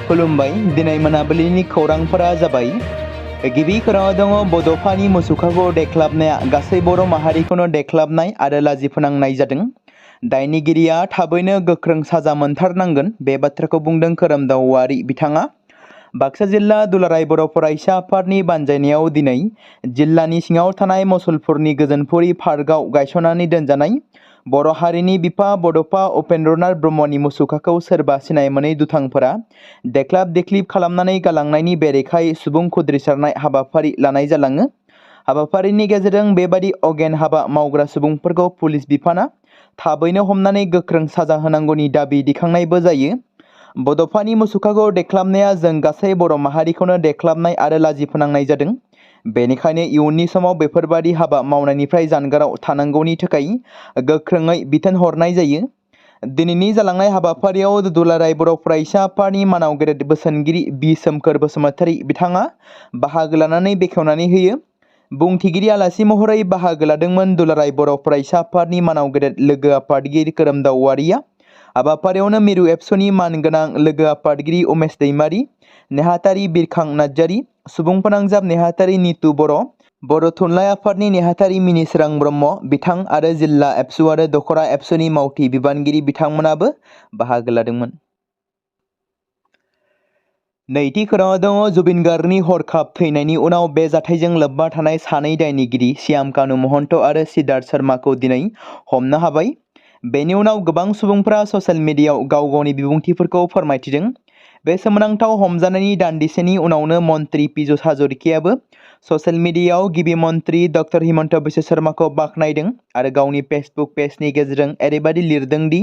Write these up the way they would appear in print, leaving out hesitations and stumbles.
खुलुमबाय दिनै मोनाबिलिनि खौरांफोरा जाबाय गिबि खौराङाव दङ बड'फानि मुसुखाखौ देख्लाबनाया गासै बर' माहारिखौनो देख्लाबनाय आरो लाजि फोनांनाय जादों। दायनिगिरिया थाबैनो गोख्रों साजा मोनथारनांगोन बे बाथ्राखौ बुंदों खोरोमदाव औवारी बिथाङा। बाक्सा जिल्ला दुलाराय बर' फरायसा आफादनि बानजायनायाव दिनै जिल्लानि सिङाव थानाय मसलपुरनि गोजोनपुरि पार्कआव गायसननानै दोनजानाय बर' हारिनि बिफा बड'फा उपेन्द्रनाथ ब्रह्मनि मुसुखाखौ सोरबा सिनाय मोनै दुथांफोरा देख्लाब देख्लिब खालामनानै गालांनायनि बेरेखायै सुबुं खुद्रिसारनाय हाबाफारि लानाय जालाङो। हाबाफारिनि गेजेरजों बेबादि अगेन हाबा मावग्रा सुबुंफोरखौ पुलिस बिफाना थाबैनो हमनानै गोख्रों साजा होनांगौनि दाबि दिखांनायबो जायो। बड'फानि मुसुखाखौ देख्लाबनाया जों गासै बर' माहारिखौनो देख्लाबनाय आरो लाजि फोनांनाय जादों। बेनिखायनो इयुननि समाव बेफोरबादि हाबा मावनायनिफ्राय जानगाराव थानांगौनि थाखाय गोख्रोङै बिथोन हरनाय जायो। दिनैनि जालांनाय हाबाफारियाव दुलाराय बर' फरायसा आफादनि मानाव गेदेर बोसोनगिरि बि सोमखोर बसुमतारी बिथाङा बाहागो लानानै बेखेवनानै होयो। बुंथिगिरि आलासि महरै बाहागो लादोंमोन दुलाराय बर' फरायसा आफादनि मानाव गेदेर लोगो आफादगिरि खोरोमदाव औवारीया। हाबाफारियावनो मिरु एबसुनि मानगोनां लोगो आफादगिरि उमेश दैमारी, नेहाथारि बिरखां नार्जारी, सुबुं फोनांजाब नेहाथारि नितु बर', बर' थुनलाइ आफादनि नेहाथारि मिनिसोरां ब्रह्म बिथां आरो जिल्ला एबसु आरो दखरा एबसुनि मावथि बिबानगिरि बिथांमोनाबो बाहागो लादोंमोन। नैथि खौराङाव दङ जुबिन गार्गनि हरखाब थैनायनि उनाव बे जाथायजों लोब्बा थानाय सानै दायनिगिरि श्याम कानु महन्त आरो सिद्धार्थ शर्माखौ दिनै हमनो हाबाय। बेनि उनाव गोबां सुबुंफोरा ससियेल मिडियायाव गाव गावनि बिबुंथिफोरखौ फोरमायथिदों। बे सोमोनांथाव हमजानायनि दान्दिसेनि उनावनो मन्त्रि पीयूष हाजरिकायाबो ससियेल मिडियायाव गिबि मन्त्रि डक्टर हिमन्त बिश्व शर्माखौ बाख्नायदों आरो गावनि फेसबुक पेजनि गेजेरजों ओरैबायदि लिरदों दि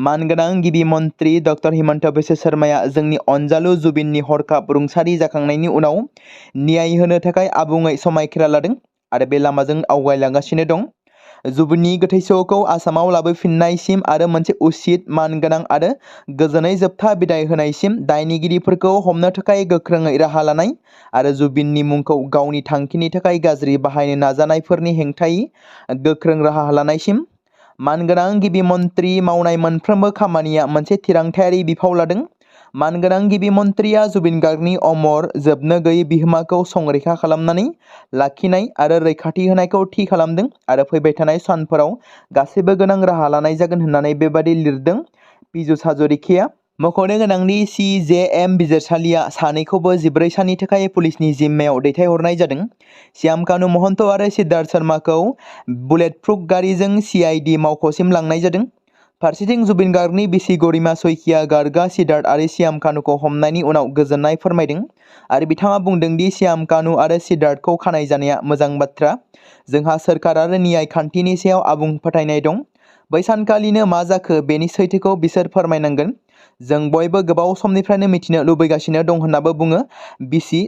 मानगोनां गिबि मन्त्रि डक्टर हिमन्त बिश्व शर्माया जोंनि अनजालु जुबिननि हरखाब रुंसारि जाखांनायनि उनाव न्याय होनो थाखाय आबुङै समायखिरा लादों आरो बे लामाजों आवगायलांगासिनो दं। जुबिननि गोथै सहखौ आसामाव लाबोफिननायसिम आरो मोनसे उसित मानगोनां आरो गोजोनै जोबथा बिदाय होनायसिम दायनिगिरिफोरखौ हमनो थाखाय गोख्रोङै राहा लानाय आरो जुबिननि मुंखौ गावनि थांखिनि थाखाय गाज्रि बाहायनो नाजानायफोरनि हेंथायै गोख्रों राहा लानायसिम मानगोनां गिबि मन्त्रि मावनाय मोनफ्रोमबो खामानिया मोनसे थिरांथायारि बिफाव लादों। मानगोनां गिबि मन्त्रिया जुबिन गार्गनि अमर जोबनो गैयै बिहोमाखौ संरैखा खालामनानै लाखिनाय आरो रैखाथि होनायखौ थि खालामदों आरो फैबाय थानाय सानफोराव गासैबो गोनां राहा लानाय जागोन होननानै बेबादि लिरदों पीयूष हाजरिकाया। मख'नो गोनांदि CJM बिजिरसालिया सानैखौबो 14 साननि थाखाय पुलिसनि जिम्मायाव दैथायहरनाय जादों। श्याम कानु महन्त आरो सिद्धार्थ शर्माखौ बुलेटप्रुफ गारिजों CID मावख'सिम लांनाय जादों। फारसेथिं जुबिन गार्गनि बिसि गरिमा सइकिया गार्गआ सिद्धार्थ आरो श्याम कानुखौ हमनायनि उनाव गोजोननाय फोरमायदों आरो बिथाङा बुंदों दि श्याम कानु आरो सिद्धार्थखौ खानाय जानाया मोजां बाथ्रा। जोंहा सोरखार आरो न्याय खान्थिनि सायाव आबुं फोथायनाय दं। बै सानखालिनो मा जाखो बेनि सैथोखौ बिसोर फोरमायनांगोन। जों बयबो गोबाव समनिफ्रायनो मिथिनो लुबैगासिनो दं होननाबो बुङो बिसि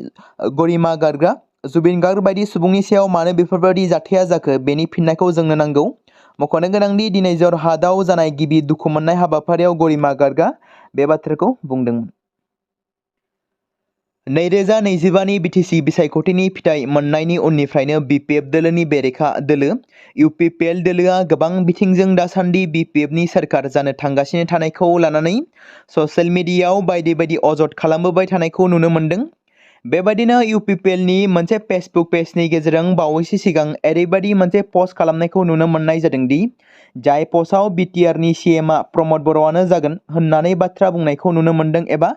गरिमा गार्गआ। जुबिन गार्ग बायदि सुबुंनि सायाव मानो बेफोरबायदि जाथाया जाखो बेनि फिननायखौ जोंनो नांगौ। मख'नो गोनांदि दिनै जरहाटआव जानाय गिबि दुखु मोननाय हाबाफारियाव गरिमा गार्गआ बे बाथ्राखौ बुंदोंमोन। 2025नि BTC बिसायख'थिनि फिथाइ मोननायनि उननिफ्रायनो BPF दोलोनि बेरेखा दोलो UPPL दोलोआ गोबां बिथिंजों दासान्दि BPFनि सोरखार जानो थांगासिनो थानायखौ लानानै ससियेल मिडियायाव बायदि बायदि अजद खालामबोबाय थानायखौ नुनो मोन्दों। बेबायदिनो UPPLनि मोनसे फेसबुक पेजनि गेजेरजों बावैसो सिगां ओरैबायदि मोनसे पस्ट खालामनायखौ नुनो मोननाय जादों दि जाय पस्टआव BTRनि CMआ प्रमद बर'आनो जागोन होननानै बाथ्रा बुंनायखौ नुनो मोन्दों एबा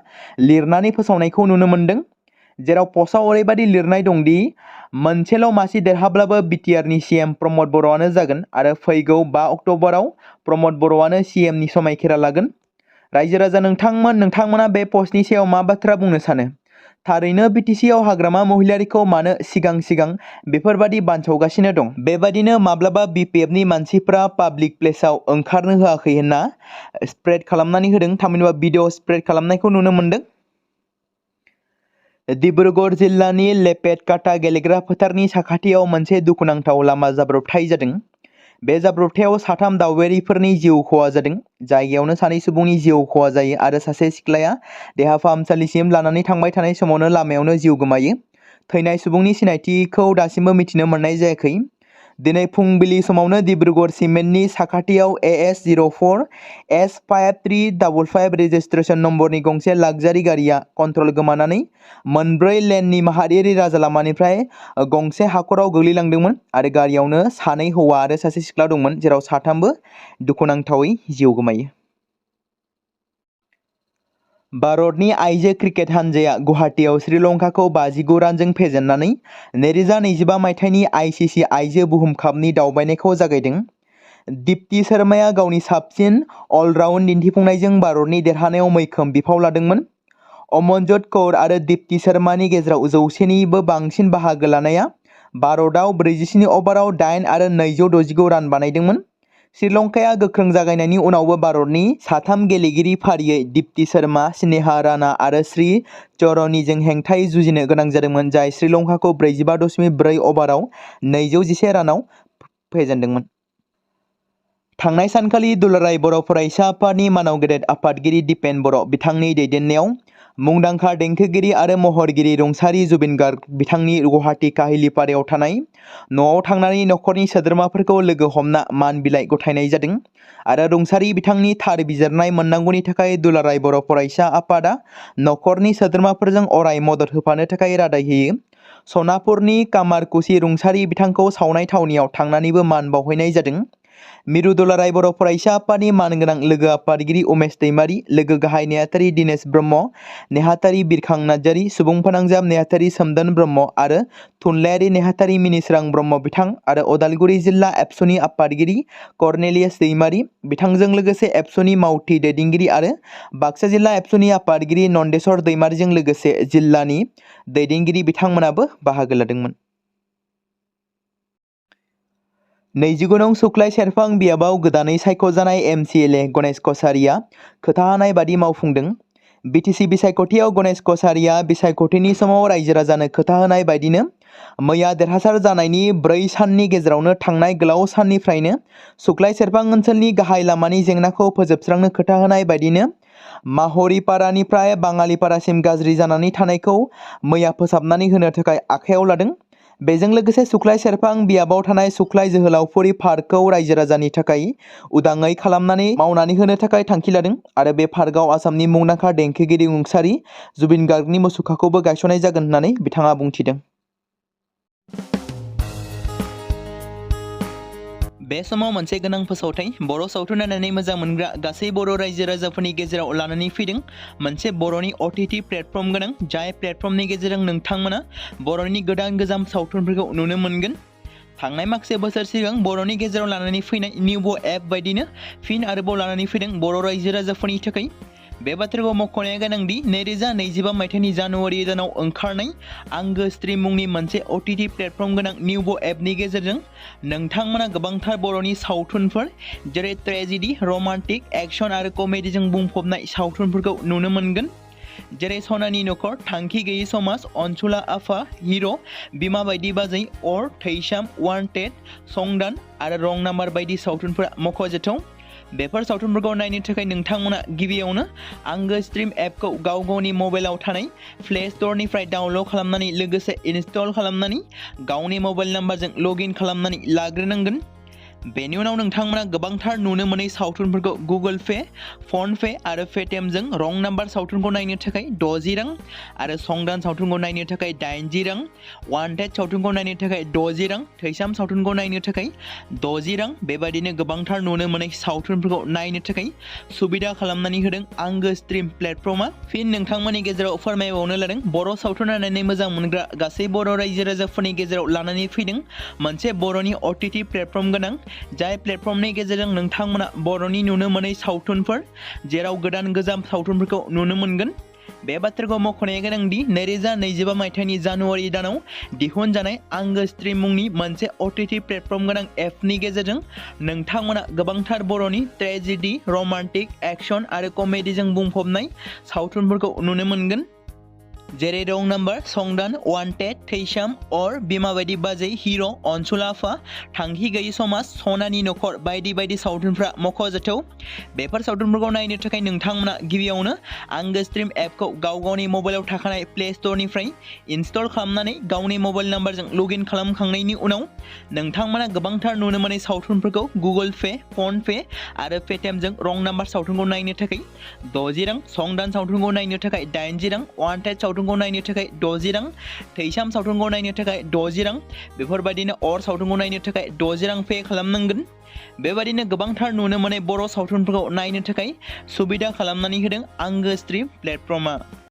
लिरनानै फोसावनायखौ नुनो मोन्दों। जेराव पस्टआव ओरैबायदि लिरनाय दंदि मोनसेल' मासि देरहाब्लाबो BTRनि CM प्रमद बर'आनो जागोन आरो फैगौ 5 अक्ट'बराव प्रमद बर'आनो CMनि समायखिरा लागोन। रायजो राजा नोंथांमोना बे पस्टनि सायाव मा बाथ्रा बुंनो सानो? थारैनो BTCआव हाग्रामा महिलारिखौ मानो सिगां बेफोरबादि बानसावगासिनो दं? बेबादिनो माब्लाबा BPFनि मानसिफ्रा पाब्लिक प्लेसाव ओंखारनो होआखै होनना स्प्रेड खालामनानै होदों थामहिनबा भिडिअ स्प्रेड खालामनायखौ नुनो मोन्दों। डिब्रुगड़ जिल्लानि लेपेटकाटा गेलेग्रा फोथारनि साखाथियाव मोनसे दुखुनांथाव लामा जाब्रबथाय जादों। बे जाब्रबथायाव 3 दावबायारिफोरनि जिउ खहा जादों। जायगायावनो 2 सुबुंनि जिउ खहा जायो आरो सासे सिख्लाया देहा फाहामसालिसिम लानानै थांबाय थानाय समावनो लामायावनो जिउ गोमायो। थैनाय सुबुंनि सिनायथिखौ दासिमबो मिथिनो मोननाय जायाखै। दिनै फुंबिलि समावनो डिब्रुगड़ सिमेन्टनि साखाथियाव AS04 S5355 रेजिस्ट्रेशन नम्बरनि गंसे लाक्जारि गारिया कन्ट्रल गोमानानै मोनब्रै लेननि माहारियारि राजा लामानिफ्राय गंसे हाखराव गोग्लैलांदोंमोन आरो गारियावनो सानै हौवा आरो सासे सिख्ला दंमोन, जेराव साथामबो दुखुनांथावै जिउ गोमायो। भारतनि आइजो क्रिकेट हानजाया गुवाहाटीआव श्रीलंकाखौ 59 रानजों फेजेननानै 2025 मायथाइनि ICC आइजो बुहुम कापनि दावबायनायखौ जागायदों। दीप्ति शर्माया गावनि साबसिन अलराउन्ड दिन्थिफुंनायजों भारतनि देरहानायाव मैखोम बिफाव लादोंमोन। अमनजोत कौर आरो दीप्ति शर्मानि गेजेराव 100निबो बांसिन बाहागो लानाया भारतआव 47 अभाराव 8 आरो 269 रान बानायदोंमोन। श्रीलंकाया गोख्रों जागायनायनि उनावबो भारतनि साथाम गेलेगिरि फारियै दीप्ति शर्मा, स्नेहा राणा आरो श्री चरणीजों हेंथायै जुजिनो गोनां जादोंमोन, जाय श्रीलंकाखौ 45.4 अभाराव 211 रानाव फेजेनदोंमोन। थांनाय सानखालि दुलाराय बर' फरायसा आफादनि मानाव गेदेर आफादगिरि दिपेन बर' बिथांनि दैदेननायाव मुंदांखा देंखोगिरि आरो महरगिरि रुंसारि जुबिन गार्ग बिथांनि गुवाहाटी काहिलिपारायाव थानाय न'आव थांनानै नखरनि सोद्रोमाफोरखौ लोगो हमना मान बिलाइ गथायनाय जादों आरो रुंसारि बिथांनि थार बिजिरनाय मोननांगौनि थाखाय दुलाराय बर' फरायसा आफादा नखरनि सोद्रोमाफोरजों अराय मदद होफानो थाखाय रादाय होयो। सनापुरनि कामारकुसि रुंसारि बिथांखौ सावनाय थावनियाव थांनानैबो मान बावहैनाय जादों। मिरु दुलाराय बर' फरायसा आफादनि मानगोनां लोगो आफादगिरि उमेश दैमारि, लोगो गाहाय नेहाथारि दिनेश ब्रह्म, नेहाथारि बिरखां नार्जारि, सुबुं फोनांजाब नेहाथारि सोमदोन ब्रह्म आरो थुनलाइयारि नेहाथारि मिनिस्रां ब्रह्म बिथां आरो उदालगुरि जिल्ला एबसुनि आफादगिरि कर्नेलियास दैमारि बिथांजों लोगोसे एबसुनि मावथि दैदेनगिरि आरो बाक्सा जिल्ला एबसुनि आफादगिरि नन्देस्वर दैमारिजों लोगोसे जिल्लानि दैदेनगिरि बिथांमोनाबो बाहागो लादोंमोन। 29 नं सुक्लाय सेरफां बियाबाव गोदानै सायख'जानाय MCLA गणेश कछारिया खोथा होनाय बादि मावफुंदों। BTC बिसायख'थियाव गणेश कछारिया बिसायख'थिनि समाव रायजो राजानो खोथा होनाय बायदिनो मैया देरहासार जानायनि 4 साननि गेजेरावनो थांनाय गोलाव साननिफ्रायनो सुक्लाय सेरफां ओनसोलनि गाहाय लामानि जेंनाखौ फोजोबस्रांनो खोथा होनाय बायदिनो माहरिपारानिफ्राय बाङालिपारासिम गाज्रि जानानै थानायखौ मैया फोसाबनानै होनो थाखाय आखायाव लादों। बेजों लोगोसे सुक्लाय सेरफां बियाबाव थानाय सुक्लाय जोहोलावफुरि पार्कखौ रायजो राजानि थाखाय उदाङै खालामनानै मावनानै होनो थाखाय थांखि लादों आरो बे पार्कआव आसामनि मुंदांखा देंखोगिरि रुंसारि जुबिन गार्गनि मुसुखाखौबो गायसननाय जागोन होननानै बिथाङा बुंथिदों। बे समाव मोनसे गोनां फोसावथाय बर' सावथुन नायनानै मोजां मोनग्रा गासै बर' रायजो राजाफोरनि गेजेराव लानानै फैदों मोनसे बर'नि OTT प्लेटफर्म गोनां, जाय प्लेटफर्मनि गेजेरजों नोंथांमोना बर'नि गोदान गोजाम सावथुनफोरखौ नुनो मोनगोन। थांनाय माखासे बोसोर सिगां बर'नि गेजेराव लानानै फैनाय निउबो एप बायदिनो फिन आरोबाव लानानै फैदों बर' रायजो राजाफोरनि थाखाय। बे बाथ्राखौ मख'नाया गोनांदि 2025 मायथाइनि जानुवारि दानाव ओंखारनाय आंगो स्ट्रिम मुंनि मोनसे OTT प्लेटफर्म गोनां निउबो एपनि गेजेरजों नोंथांमोना गोबांथार बर'नि सावथुनफोर जेरै ट्रेजेडि, रमान्टिक, एक्शन आरो कमेडिजों बुंफबनाय सावथुनफोरखौ नुनो मोनगोन। जेरै सनानि नखर, थांखि गैयै समाज, अनसुला आफा, हिर', बिमा बायदि बाजै, अर, थैसाम, वान्टेड, संदान आरो रं नाम्बार बायदि सावथुनफोरा मख'जाथाव। बेफोर सावथुनफोरखौ नायनो थाखाय नोंथांमोना गिबियावनो आंगो स्ट्रिम एपखौ गाव गावनि मबाइलाव थानाय प्ले स्ट'रनिफ्राय डाउनल'ड खालामनानै लोगोसे इनस्टल खालामनानै गावनि मबाइल नाम्बारजों लगइन खालामनानै लाग्रोनांगोन। बेनि उनाव नोंथांमोना गोबांथार नुनो मोनै सावथुनफोरखौ गुगोल पे, फन पे आरो पेटिएमजों रं नाम्बार सावथुनखौ नायनो थाखाय 60 रां आरो संदान सावथुनखौ नायनो थाखाय 80 रां, वान्टेड सावथुनखौ नायनो थाखाय 60 रां, थैसाम सावथुनखौ नायनो थाखाय 60 रां बेबायदिनो गोबांथार नुनो मोनै सावथुनफोरखौ नायनो थाखाय सुबिदा खालामनानै होदों आंगो स्ट्रिम प्लेटफर्मा। फिन नोंथांमोननि गेजेराव फोरमायबावनो लादों बर' सावथुन नायनानै मोजां मोनग्रा गासै बर' रायजो राजाफोरनि गेजेराव लानानै फैदों मोनसे बर'नि OTT प्लेटफर्म गोनां, जाय प्लेटफर्मनि गेजेरजों नोंथांमोना बर'नि नुनो मोनै सावथुनफोर जेराव गोदान गोजाम सावथुनफोरखौ नुनो मोनगोन। बे बाथ्राखौ मख'नाया गोनांदि 2025 मायथाइनि जानुवारि दानाव दिहुनजानाय आंगो स्ट्रिम मुंनि मोनसे OTT प्लेटफर्म गोनां एपनि गेजेरजों नोंथांमोना गोबांथार बर'नि ट्रेजेडि, रमान्टिक, एक्शन आरो कमेडिजों बुंफबनाय सावथुनफोरखौ नुनो मोनगोन। जेरै रं नाम्बार, संदान, वान्टेड, थैसाम, अर, बिमा बायदि बाजै, हिर', अनसुलाफा, थांखि गैयि समाज, सनानि नखर बायदि बायदि सावथुनफ्रा मख'जाथाव। बेफोर सावथुनफोरखौ नायनो थाखाय नोंथांमोना गिबियावनो आंगो स्ट्रिम एपखौ गावनि मबाइलाव थाखानाय प्ले स्ट'रनिफ्राय इनस्टल खालामनानै गावनि मबाइल नाम्बारजों लगइन खालामखांनायनि उनाव नोंथांमोना गोबांथार नुनो मोनै सावथुनफोरखौ गुगोल पे, फन पे आरो पेटिएमजों रं नाम्बार सावथुनखौ नायनो थाखाय 60 रां, संदान सावथुनखौ नायनो थाखाय 80 रां, वान्टेड सावथुनखौ नायनो थाखाय 60 रां, थैसाम सावथुनखौ नायनो थाखाय 60 रां, बेफोरबायदिनो अर सावथुनखौ नायनो थाखाय 60 रां पे खालामनांगोन। बेबायदिनो गोबांथार नुनो मोनै बर' सावथुनफोरखौ नायनो थाखाय सुबिदा खालामनानै होदों आंगो स्ट्रिम प्लेटफर्मआ।